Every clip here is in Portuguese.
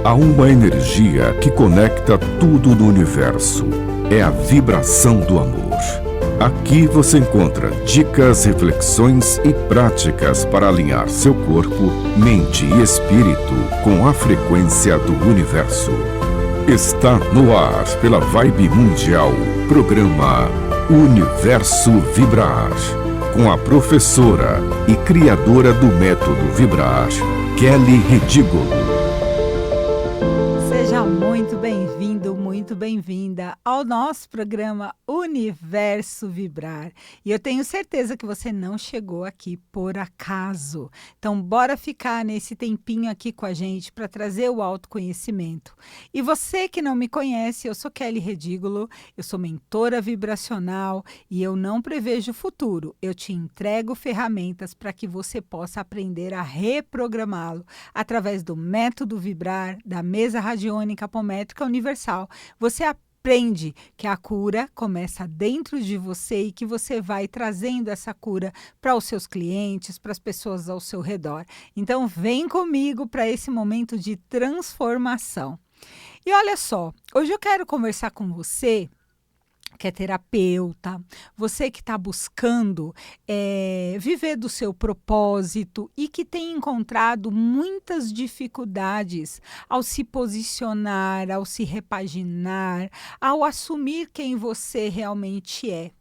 Há uma energia que conecta tudo no universo. É a vibração do amor. Aqui você encontra dicas, reflexões e práticas para alinhar seu corpo, mente e espírito com a frequência do universo. Está no ar pela Vibe Mundial, programa Universo Vibrar, com a professora e criadora do método Vibrar, Kelly Redigolo. Seja muito bem-vindo, muito bem-vinda ao nosso programa Universo Vibrar. E eu tenho certeza que você não chegou aqui por acaso. Então, bora ficar nesse tempinho aqui com a gente para trazer o autoconhecimento. E você que não me conhece, eu sou Kelly Redigolo, eu sou mentora vibracional e eu não prevejo o futuro. Eu te entrego ferramentas para que você possa aprender a reprogramá-lo através do método Vibrar, da mesa radiônica apométrica universal. Você aprende que a cura começa dentro de você e que você vai trazendo essa cura para os seus clientes, para as pessoas ao seu redor. Então, vem comigo para esse momento de transformação. E olha só, hoje eu quero conversar com você que é terapeuta, você que está buscando viver do seu propósito e que tem encontrado muitas dificuldades ao se posicionar, ao se repaginar, ao assumir quem você realmente é.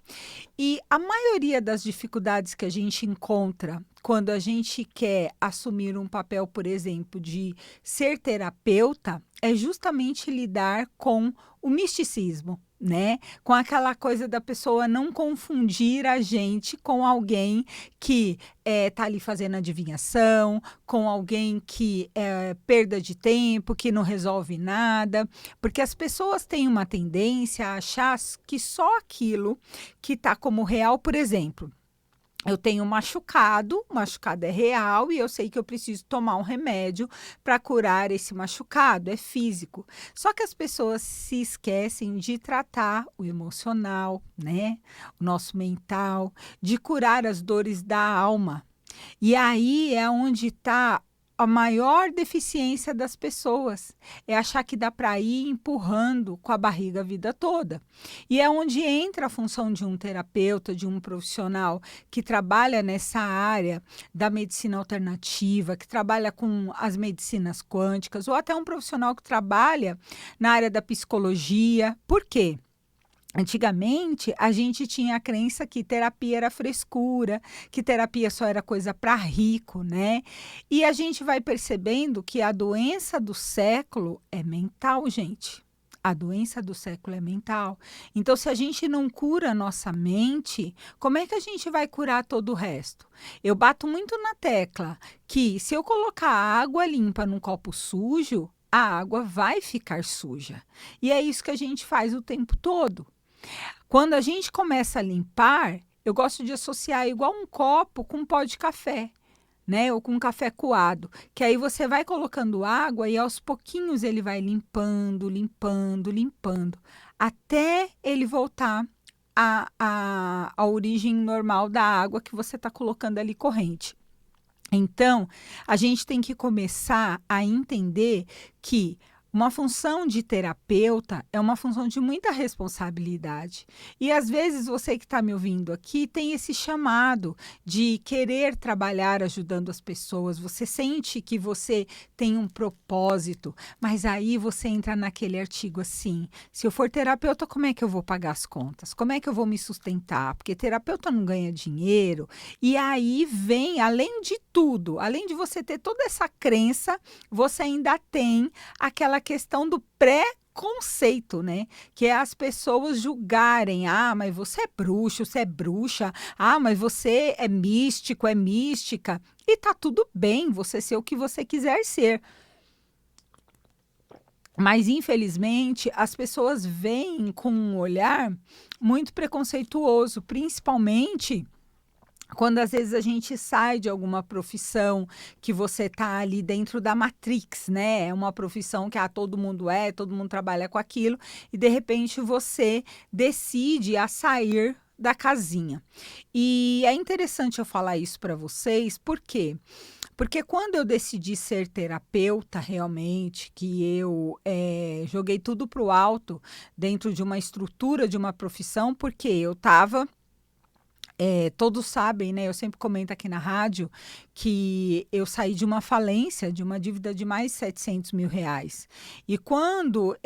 E a maioria das dificuldades que a gente encontra quando a gente quer assumir um papel, por exemplo, de ser terapeuta, é justamente lidar com o misticismo, né? Com aquela coisa da pessoa não confundir a gente com alguém que tá ali fazendo adivinhação, com alguém que é perda de tempo, que não resolve nada, porque as pessoas têm uma tendência a achar que só aquilo que está como real, por exemplo, eu tenho um machucado é real e eu sei que eu preciso tomar um remédio para curar esse machucado, é físico. Só que as pessoas se esquecem de tratar o emocional, né? O nosso mental, de curar as dores da alma. E aí é onde está a maior deficiência das pessoas, é achar que dá para ir empurrando com a barriga a vida toda. E é onde entra a função de um terapeuta, de um profissional que trabalha nessa área da medicina alternativa, que trabalha com as medicinas quânticas, ou até um profissional que trabalha na área da psicologia. Por quê? Antigamente, a gente tinha a crença que terapia era frescura, que terapia só era coisa para rico, né? E a gente vai percebendo que a doença do século é mental, gente. A doença do século é mental. Então, se a gente não cura a nossa mente, como é que a gente vai curar todo o resto? Eu bato muito na tecla que se eu colocar água limpa num copo sujo, a água vai ficar suja. E é isso que a gente faz o tempo todo. Quando a gente começa a limpar, eu gosto de associar igual um copo com um pó de café, né? Ou com um café coado, que aí você vai colocando água e aos pouquinhos ele vai limpando, limpando, limpando, até ele voltar à origem normal da água que você está colocando ali corrente. Então, a gente tem que começar a entender que uma função de terapeuta é uma função de muita responsabilidade. E às vezes você que está me ouvindo aqui tem esse chamado de querer trabalhar ajudando as pessoas. Você sente que você tem um propósito, mas aí você entra naquele artigo assim: se eu for terapeuta, como é que eu vou pagar as contas? Como é que eu vou me sustentar? Porque terapeuta não ganha dinheiro. E aí vem, além de tudo, além de você ter toda essa crença, você ainda tem aquela questão do pré-conceito, né? Que é as pessoas julgarem: ah, mas você é bruxo, você é bruxa, ah, mas você é místico, é mística. E tá tudo bem você ser o que você quiser ser. Mas, infelizmente, as pessoas veem com um olhar muito preconceituoso, principalmente quando às vezes a gente sai de alguma profissão que você está ali dentro da Matrix, né? É uma profissão que todo mundo todo mundo trabalha com aquilo, e de repente você decide a sair da casinha. E é interessante eu falar isso para vocês, por quê? Porque quando eu decidi ser terapeuta realmente, que eu joguei tudo para o alto dentro de uma estrutura de uma profissão, porque eu estava todos sabem, né? Eu sempre comento aqui na rádio que eu saí de uma falência, de uma dívida de mais de R$ 700.000. E quando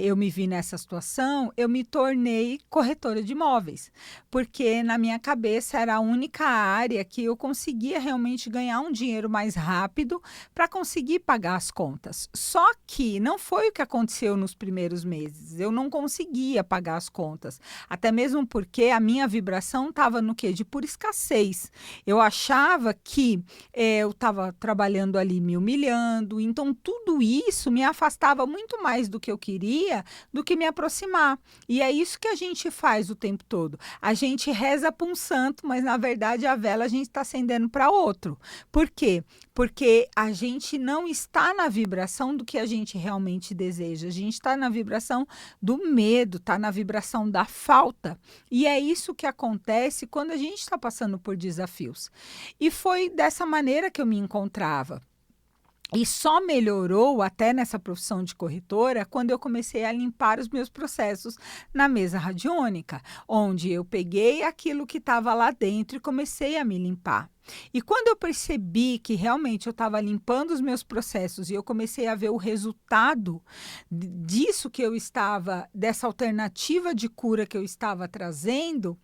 eu me vi nessa situação, eu me tornei corretora de imóveis, porque na minha cabeça era a única área que eu conseguia realmente ganhar um dinheiro mais rápido para conseguir pagar as contas. Só que não foi o que aconteceu nos primeiros meses. Eu não conseguia pagar as contas, até mesmo porque a minha vibração estava no quê? De pura escassez. Eu achava que eu estava trabalhando ali me humilhando, então tudo isso me afastava muito mais do que eu queria, do que me aproximar. E é isso que a gente faz o tempo todo. A gente reza para um santo, mas na verdade a vela a gente está acendendo para outro. Por quê? Porque a gente não está na vibração do que a gente realmente deseja. A gente está na vibração do medo, está na vibração da falta. E é isso que acontece quando a gente está passando por desafios. E foi dessa maneira que eu me encontrava. E só melhorou até nessa profissão de corretora quando eu comecei a limpar os meus processos na mesa radiônica, onde eu peguei aquilo que estava lá dentro e comecei a me limpar. E quando eu percebi que realmente eu estava limpando os meus processos e eu comecei a ver o resultado disso que eu estava, dessa alternativa de cura que eu estava trazendo,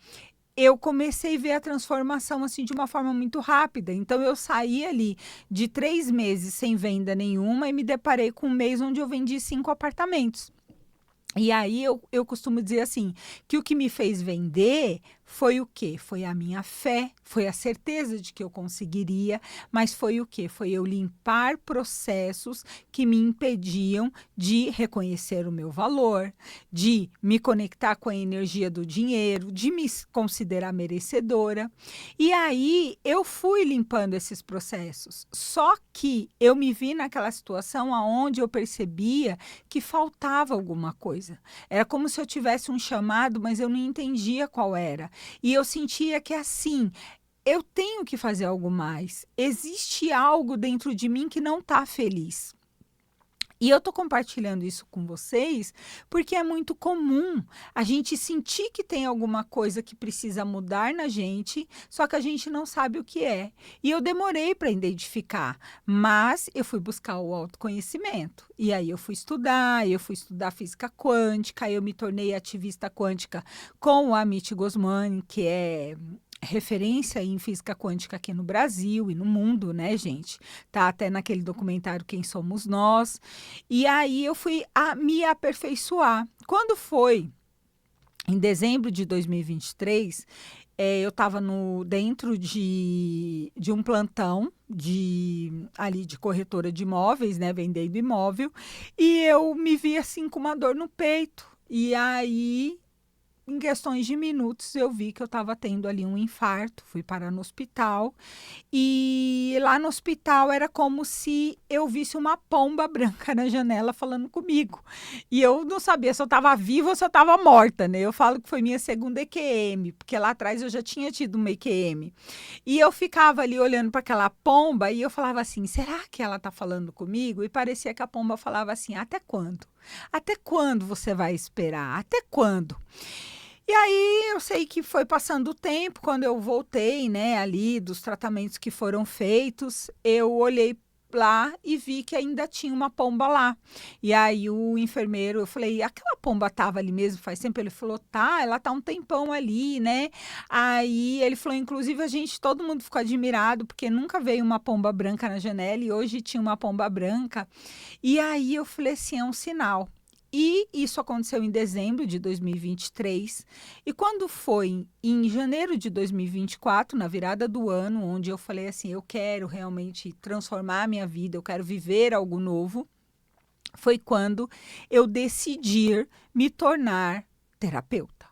eu comecei a ver a transformação assim de uma forma muito rápida. Então, eu saí ali de 3 meses sem venda nenhuma e me deparei com um mês onde eu vendi 5 apartamentos. E aí eu costumo dizer assim, que o que me fez vender foi o quê? Foi a minha fé, foi a certeza de que eu conseguiria, mas foi o quê? Foi eu limpar processos que me impediam de reconhecer o meu valor, de me conectar com a energia do dinheiro, de me considerar merecedora. E aí eu fui limpando esses processos. Só que eu me vi naquela situação onde eu percebia que faltava alguma coisa. Era como se eu tivesse um chamado, mas eu não entendia qual era. E eu sentia que assim, eu tenho que fazer algo mais. Existe algo dentro de mim que não está feliz. E eu estou compartilhando isso com vocês porque é muito comum a gente sentir que tem alguma coisa que precisa mudar na gente, só que a gente não sabe o que é. E eu demorei para identificar, mas eu fui buscar o autoconhecimento. E aí eu fui estudar física quântica, eu me tornei ativista quântica com o Amit Goswami, que é referência em física quântica aqui no Brasil e no mundo, né, gente? Tá até naquele documentário Quem Somos Nós. E aí eu fui me aperfeiçoar. Quando foi em dezembro de 2023, eu estava dentro de um plantão ali de corretora de imóveis, né, vendendo imóvel, e eu me vi assim com uma dor no peito. E aí, em questões de minutos, eu vi que eu estava tendo ali um infarto, fui parar no hospital, e lá no hospital era como se eu visse uma pomba branca na janela falando comigo. E eu não sabia se eu estava viva ou se eu estava morta, né? Eu falo que foi minha segunda EQM, porque lá atrás eu já tinha tido uma EQM. E eu ficava ali olhando para aquela pomba e eu falava assim, será que ela está falando comigo? E parecia que a pomba falava assim, até quando? Até quando você vai esperar? Até quando? E aí eu sei que foi passando o tempo, quando eu voltei, né, ali dos tratamentos que foram feitos, eu olhei lá e vi que ainda tinha uma pomba lá. E aí o enfermeiro, eu falei, aquela pomba estava ali mesmo faz tempo? Ele falou, tá, ela tá um tempão ali, né? Aí ele falou, inclusive todo mundo ficou admirado, porque nunca veio uma pomba branca na janela e hoje tinha uma pomba branca. E aí eu falei assim, é um sinal. E isso aconteceu em dezembro de 2023. E quando foi em janeiro de 2024, na virada do ano, onde eu falei assim, eu quero realmente transformar a minha vida, eu quero viver algo novo, foi quando eu decidi me tornar terapeuta.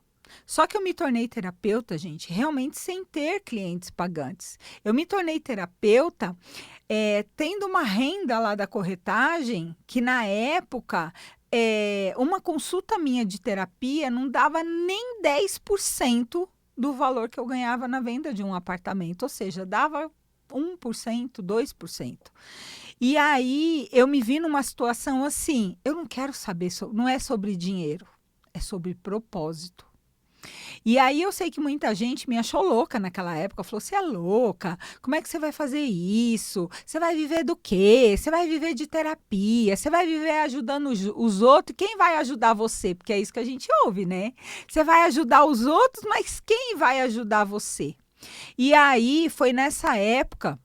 Só que eu me tornei terapeuta, gente, realmente sem ter clientes pagantes. Eu me tornei terapeuta tendo uma renda lá da corretagem que, na época, uma consulta minha de terapia não dava nem 10% do valor que eu ganhava na venda de um apartamento, ou seja, dava 1%, 2%. E aí eu me vi numa situação assim, eu não quero saber, não é sobre dinheiro, é sobre propósito. E aí eu sei que muita gente me achou louca naquela época, falou, você é louca, como é que você vai fazer isso? Você vai viver do quê? Você vai viver de terapia, você vai viver ajudando os outros, quem vai ajudar você? Porque é isso que a gente ouve, né? Você vai ajudar os outros, mas quem vai ajudar você? E aí foi nessa época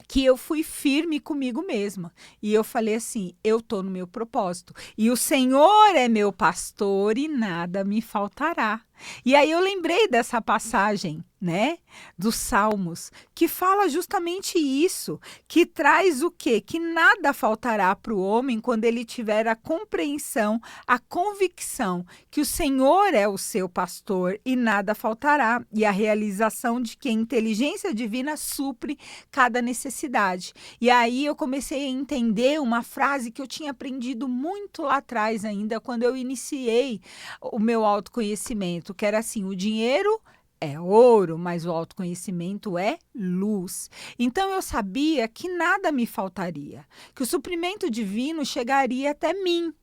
que eu fui firme comigo mesma. E eu falei assim, eu estou no meu propósito. E o Senhor é meu pastor e nada me faltará. E aí eu lembrei dessa passagem, né, dos Salmos, que fala justamente isso, que traz o quê? Que nada faltará para o homem quando ele tiver a compreensão, a convicção que o Senhor é o seu pastor e nada faltará, e a realização de que a inteligência divina supre cada necessidade. E aí eu comecei a entender uma frase que eu tinha aprendido muito lá atrás ainda, quando eu iniciei o meu autoconhecimento, que era assim, o dinheiro é ouro, mas o autoconhecimento é luz. Então eu sabia que nada me faltaria, que o suprimento divino chegaria até mim,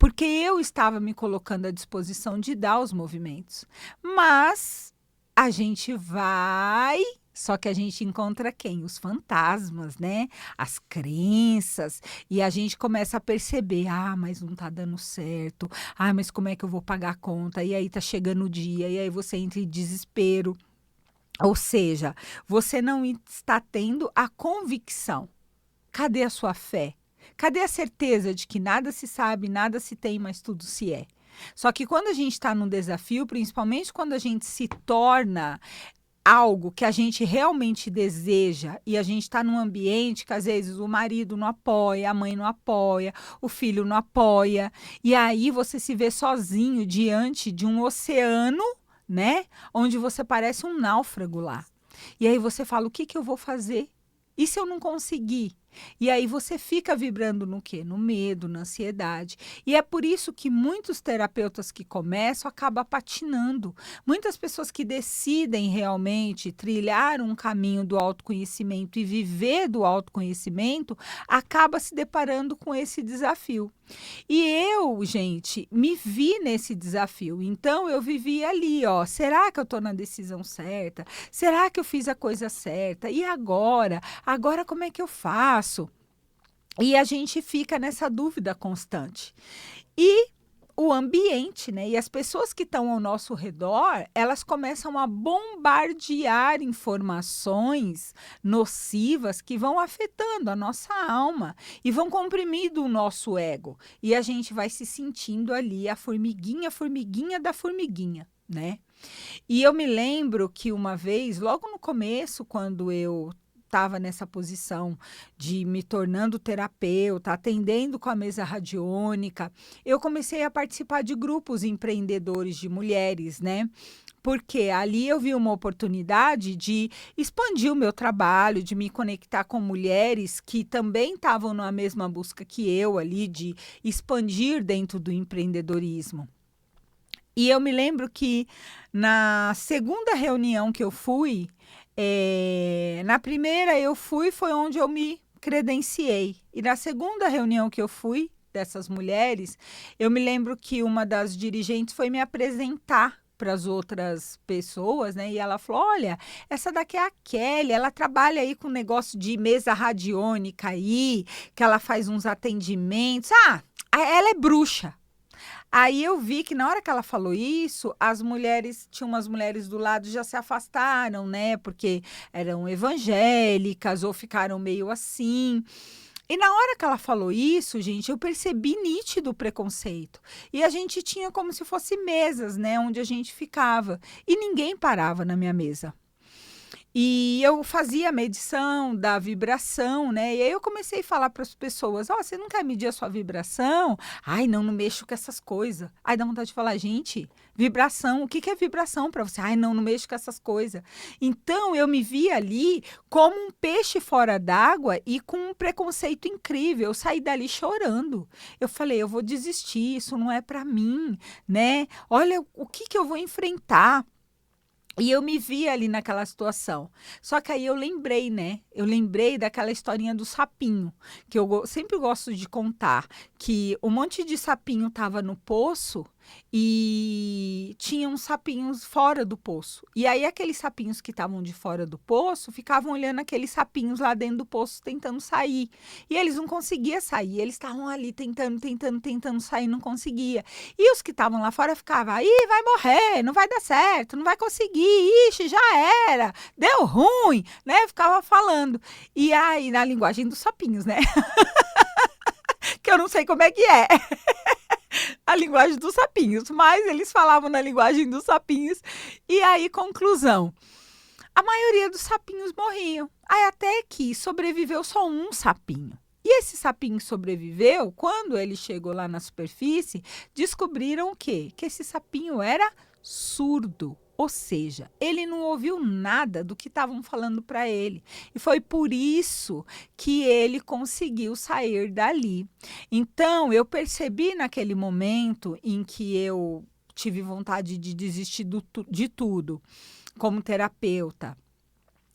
porque eu estava me colocando à disposição de dar os movimentos. Mas a gente vai... Só que a gente encontra quem? Os fantasmas, né? As crenças. E a gente começa a perceber, mas não tá dando certo. Mas como é que eu vou pagar a conta? E aí tá chegando o dia, e aí você entra em desespero. Ou seja, você não está tendo a convicção. Cadê a sua fé? Cadê a certeza de que nada se sabe, nada se tem, mas tudo se é? Só que quando a gente está num desafio, principalmente quando a gente se torna algo que a gente realmente deseja e a gente está num ambiente que às vezes o marido não apoia, a mãe não apoia, o filho não apoia, e aí você se vê sozinho diante de um oceano, né? Onde você parece um náufrago lá. E aí você fala, o que eu vou fazer? E se eu não conseguir? E aí você fica vibrando no quê? No medo, na ansiedade. E é por isso que muitos terapeutas que começam acabam patinando. Muitas pessoas que decidem realmente trilhar um caminho do autoconhecimento e viver do autoconhecimento, acabam se deparando com esse desafio. E eu, gente, me vi nesse desafio. Então, eu vivi ali, ó. Será que eu estou na decisão certa? Será que eu fiz a coisa certa? E agora? Agora como é que eu faço? E a gente fica nessa dúvida constante. E o ambiente, né? E as pessoas que estão ao nosso redor, elas começam a bombardear informações nocivas que vão afetando a nossa alma e vão comprimindo o nosso ego. E a gente vai se sentindo ali a formiguinha da formiguinha, né? E eu me lembro que uma vez, logo no começo, quando eu estava nessa posição de me tornando terapeuta, atendendo com a mesa radiônica, eu comecei a participar de grupos empreendedores de mulheres, né? Porque ali eu vi uma oportunidade de expandir o meu trabalho, de me conectar com mulheres que também estavam na mesma busca que eu ali, de expandir dentro do empreendedorismo. E eu me lembro que na segunda reunião que eu fui, na primeira eu fui, foi onde eu me credenciei. E na segunda reunião que eu fui, dessas mulheres, eu me lembro que uma das dirigentes foi me apresentar para as outras pessoas, né? E ela falou, olha, essa daqui é a Kelly, ela trabalha aí com negócio de mesa radiônica aí, que ela faz uns atendimentos. Ela é bruxa. Aí eu vi que na hora que ela falou isso, tinha umas mulheres do lado já se afastaram, né? Porque eram evangélicas ou ficaram meio assim. E na hora que ela falou isso, gente, eu percebi nítido o preconceito. E a gente tinha como se fosse mesas, né? Onde a gente ficava. E ninguém parava na minha mesa. E eu fazia a medição da vibração, né? E aí eu comecei a falar para as pessoas, você não quer medir a sua vibração? Ai, não mexo com essas coisas. Aí dá vontade de falar, gente, vibração, o que é vibração para você? Ai, não mexo com essas coisas. Então, eu me vi ali como um peixe fora d'água e com um preconceito incrível. Eu saí dali chorando. Eu falei, eu vou desistir, isso não é para mim, né? Olha o que eu vou enfrentar. E eu me vi ali naquela situação. Só que aí eu lembrei, né? Eu lembrei daquela historinha do sapinho, que sempre gosto de contar, que um monte de sapinho estava no poço e tinha uns sapinhos fora do poço. E aí aqueles sapinhos que estavam de fora do poço ficavam olhando aqueles sapinhos lá dentro do poço tentando sair. E eles não conseguiam sair, eles estavam ali tentando sair, não conseguia. E os que estavam lá fora ficavam, ih, vai morrer, não vai dar certo, não vai conseguir, ixi, já era, deu ruim, né? Ficava falando. E aí, na linguagem dos sapinhos, né? Que eu não sei como é que é a linguagem dos sapinhos, mas eles falavam na linguagem dos sapinhos. E aí, conclusão, a maioria dos sapinhos morriam. Aí até que sobreviveu só um sapinho. E esse sapinho sobreviveu, quando ele chegou lá na superfície, descobriram o quê? Que esse sapinho era surdo. Ou seja, ele não ouviu nada do que estavam falando para ele. E foi por isso que ele conseguiu sair dali. Então, eu percebi naquele momento em que eu tive vontade de desistir de tudo, como terapeuta,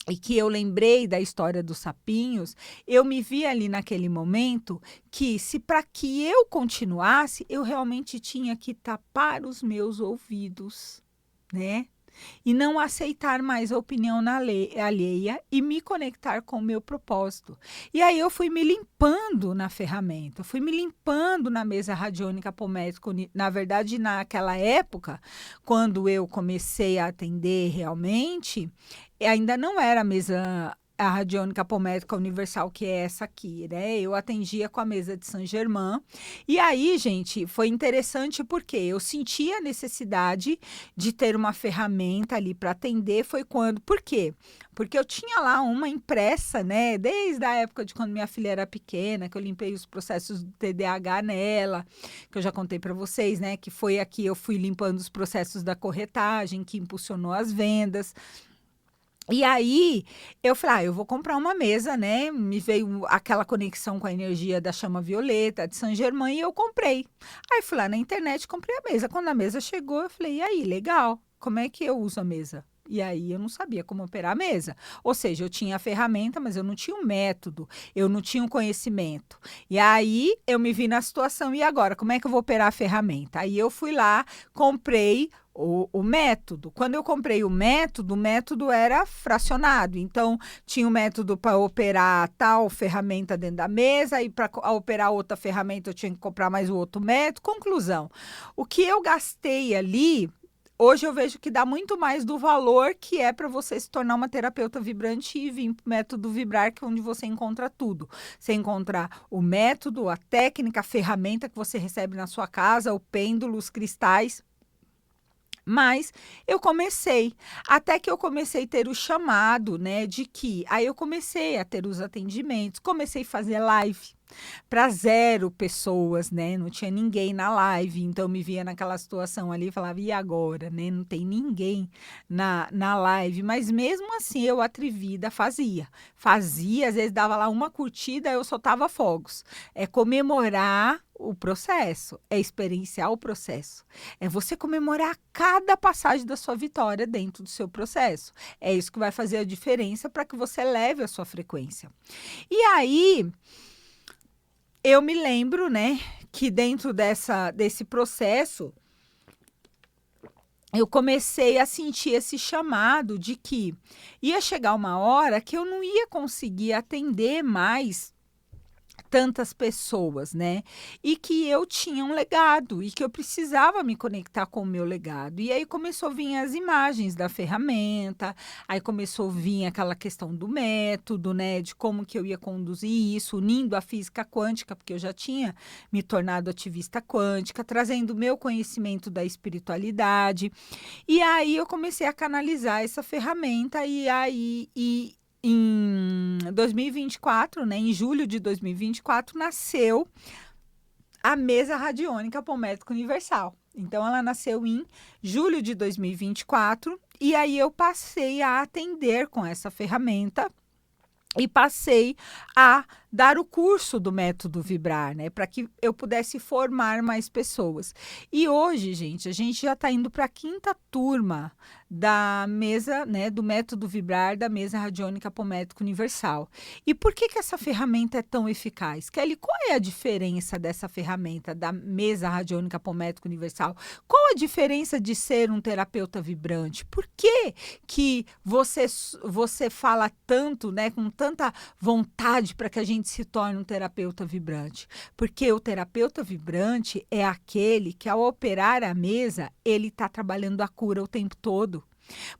e que eu lembrei da história dos sapinhos, eu me vi ali naquele momento que, se para que eu continuasse, eu realmente tinha que tapar os meus ouvidos, né? E não aceitar mais a opinião alheia e me conectar com o meu propósito. E aí eu fui me limpando na ferramenta, fui me limpando na mesa radiônica apométrica. Na verdade, naquela época, quando eu comecei a atender realmente, ainda não era a radiônica apométrica universal, que é essa aqui, né? Eu atendia com a mesa de Saint-Germain. E aí, gente, foi interessante porque eu senti a necessidade de ter uma ferramenta ali para atender. Por quê? Porque eu tinha lá uma impressa, né? Desde a época de quando minha filha era pequena, que eu limpei os processos do TDAH nela, que eu já contei para vocês, né? Que foi aqui, eu fui limpando os processos da corretagem, que impulsionou as vendas. E aí, eu falei, eu vou comprar uma mesa, né? Me veio aquela conexão com a energia da chama violeta, de Saint-Germain, e eu comprei. Aí, fui lá na internet, comprei a mesa. Quando a mesa chegou, eu falei, e aí, legal, como é que eu uso a mesa? E aí, eu não sabia como operar a mesa. Ou seja, eu tinha a ferramenta, mas eu não tinha o método, eu não tinha o conhecimento. E aí, eu me vi na situação, e agora, como é que eu vou operar a ferramenta? Aí, eu fui lá, comprei o método. Quando eu comprei o método era fracionado. Então, tinha o método para operar tal ferramenta dentro da mesa, e para operar outra ferramenta eu tinha que comprar mais o outro método. Conclusão, o que eu gastei ali, hoje eu vejo que dá muito mais do valor que é para você se tornar uma terapeuta vibrante e vir para o método Vibrar, que é onde você encontra tudo. Você encontra o método, a técnica, a ferramenta que você recebe na sua casa, o pêndulo, os cristais. Mas eu comecei, até que eu comecei a ter o chamado, né, de que aí eu comecei a ter os atendimentos, comecei a fazer live para 0 pessoas, né? Não tinha ninguém na live, então eu me via naquela situação ali e falava, e agora, né? Não tem ninguém na live, mas mesmo assim eu atrevida fazia, às vezes dava lá uma curtida, eu soltava fogos, é comemorar o processo, é experienciar o processo, é você comemorar cada passagem da sua vitória dentro do seu processo, é isso que vai fazer a diferença para que você leve a sua frequência. E aí, eu me lembro, né, que dentro desse processo, eu comecei a sentir esse chamado de que ia chegar uma hora que eu não ia conseguir atender mais tantas pessoas, né? E que eu tinha um legado e que eu precisava me conectar com o meu legado. E aí começou a vir as imagens da ferramenta, aí começou a vir aquela questão do método, né? De como que eu ia conduzir isso, unindo a física quântica, porque eu já tinha me tornado ativista quântica, trazendo o meu conhecimento da espiritualidade. E aí eu comecei a canalizar essa ferramenta em 2024, né, em julho de 2024, nasceu a mesa radiônica apométrica universal. Então, ela nasceu em julho de 2024 e aí eu passei a atender com essa ferramenta e passei a dar o curso do método Vibrar, né? Para que eu pudesse formar mais pessoas. E hoje, gente, a gente já está indo para a 5ª turma da mesa, né, do método Vibrar, da mesa radiônica apométrica universal. E por que essa ferramenta é tão eficaz? Kelly, qual é a diferença dessa ferramenta da mesa radiônica apométrica universal? Qual a diferença de ser um terapeuta vibrante? Por que você fala tanto, né, com tanta vontade para que a gente se torne um terapeuta vibrante? Porque o terapeuta vibrante é aquele que, ao operar a mesa, ele está trabalhando a cura o tempo todo.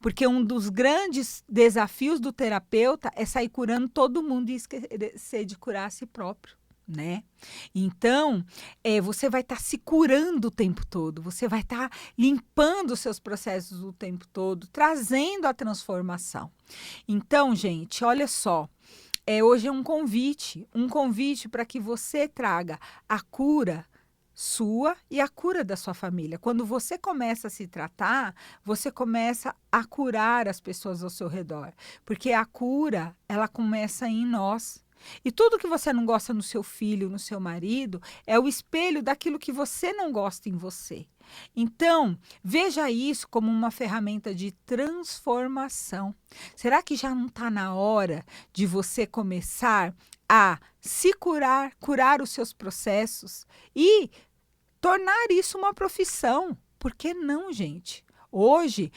Porque um dos grandes desafios do terapeuta é sair curando todo mundo e esquecer de curar a si próprio, né? Então, você vai estar se curando o tempo todo, você vai estar limpando os seus processos o tempo todo, trazendo a transformação. Então, gente, olha só, hoje é um convite para que você traga a cura sua e a cura da sua família. Quando você começa a se tratar, você começa a curar as pessoas ao seu redor, porque a cura, ela começa em nós. E tudo que você não gosta no seu filho, no seu marido, é o espelho daquilo que você não gosta em você. Então, veja isso como uma ferramenta de transformação. Será que já não está na hora de você começar a se curar os seus processos e tornar isso uma profissão? Por que não, gente? Hoje,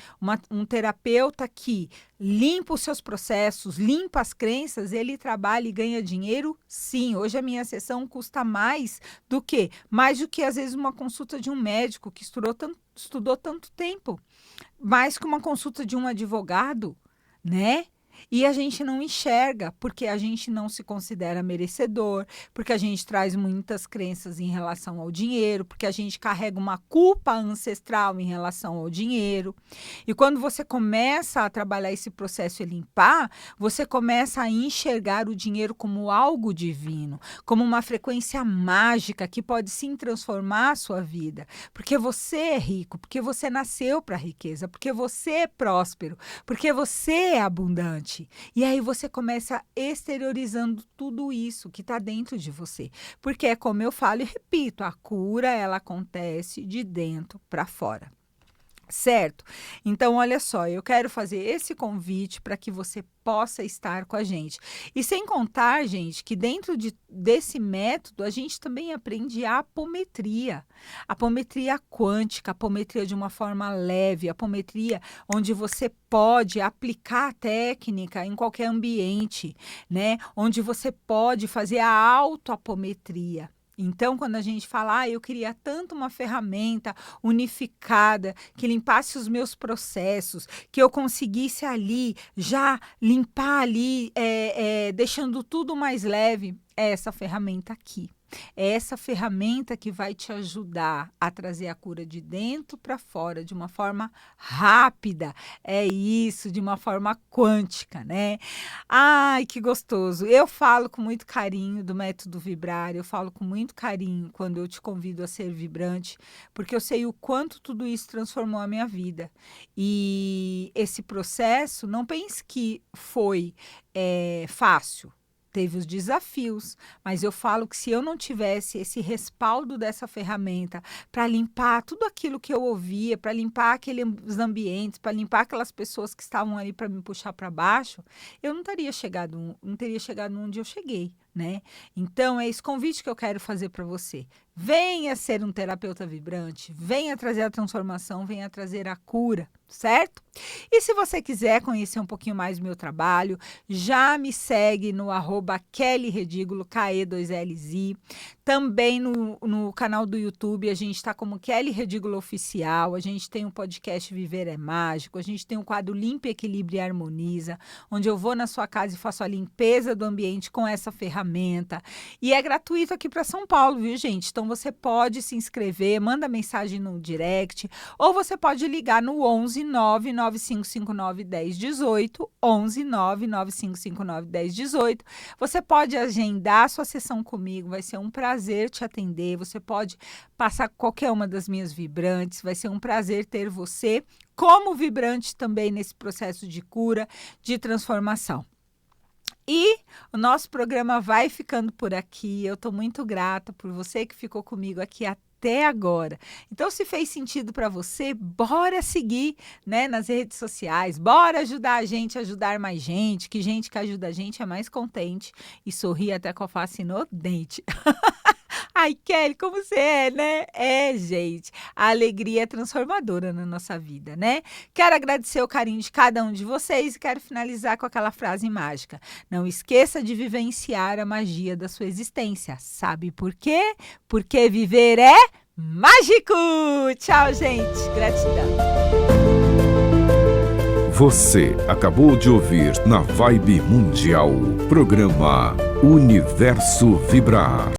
um terapeuta que limpa os seus processos, limpa as crenças, ele trabalha e ganha dinheiro, sim. Hoje a minha sessão custa mais do que? Mais do que, às vezes, uma consulta de um médico que estudou tanto tempo. Mais que uma consulta de um advogado, né? E a gente não enxerga, porque a gente não se considera merecedor, porque a gente traz muitas crenças em relação ao dinheiro, porque a gente carrega uma culpa ancestral em relação ao dinheiro. E quando você começa a trabalhar esse processo e limpar, você começa a enxergar o dinheiro como algo divino, como uma frequência mágica que pode sim transformar a sua vida. Porque você é rico, porque você nasceu para a riqueza, porque você é próspero, porque você é abundante. E aí você começa exteriorizando tudo isso que está dentro de você. Porque é como eu falo e repito, a cura, ela acontece de dentro para fora. Certo? Então, olha só, eu quero fazer esse convite para que você possa estar com a gente. E sem contar, gente, que dentro desse método, a gente também aprende a apometria quântica, a apometria de uma forma leve, a apometria onde você pode aplicar a técnica em qualquer ambiente, né? Onde você pode fazer a autoapometria. Então, quando a gente fala, eu queria tanto uma ferramenta unificada, que limpasse os meus processos, que eu conseguisse ali, já limpar ali, deixando tudo mais leve, é essa ferramenta aqui. É essa ferramenta que vai te ajudar a trazer a cura de dentro para fora de uma forma rápida. É isso, de uma forma quântica, né? Ai, que gostoso. Eu falo com muito carinho do método Vibrar, eu falo com muito carinho quando eu te convido a ser vibrante, porque eu sei o quanto tudo isso transformou a minha vida. E esse processo, não pense que foi fácil. Teve os desafios, mas eu falo que se eu não tivesse esse respaldo dessa ferramenta para limpar tudo aquilo que eu ouvia, para limpar aqueles ambientes, para limpar aquelas pessoas que estavam ali para me puxar para baixo, eu não teria chegado onde eu cheguei, né? Então, é esse convite que eu quero fazer para você. Venha ser um terapeuta vibrante, venha trazer a transformação, venha trazer a cura, certo? E se você quiser conhecer um pouquinho mais do meu trabalho, já me segue no @KellyRedígulo, KE2LZ. Também no canal do YouTube, a gente está como Kelly Redígulo Oficial, a gente tem o podcast Viver é Mágico, a gente tem o quadro Limpa, Equilibra e Harmoniza, onde eu vou na sua casa e faço a limpeza do ambiente com essa ferramenta. E é gratuito aqui para São Paulo, viu, gente? Então, você pode se inscrever, manda mensagem no direct, ou você pode ligar no 11 99559 1018, 11 99559 1018. Você pode agendar a sua sessão comigo, vai ser um prazer te atender, você pode passar qualquer uma das minhas vibrantes, vai ser um prazer ter você como vibrante também nesse processo de cura, de transformação. E o nosso programa vai ficando por aqui. Eu estou muito grata por você que ficou comigo aqui até agora. Então, se fez sentido para você, bora seguir, né, nas redes sociais, bora ajudar a gente a ajudar mais gente que ajuda a gente é mais contente e sorri até com a face no dente. Ai, Kelly, como você é, né? É, gente, a alegria é transformadora na nossa vida, né? Quero agradecer o carinho de cada um de vocês e quero finalizar com aquela frase mágica. Não esqueça de vivenciar a magia da sua existência. Sabe por quê? Porque viver é mágico! Tchau, gente. Gratidão. Você acabou de ouvir na Vibe Mundial, programa Universo Vibrar.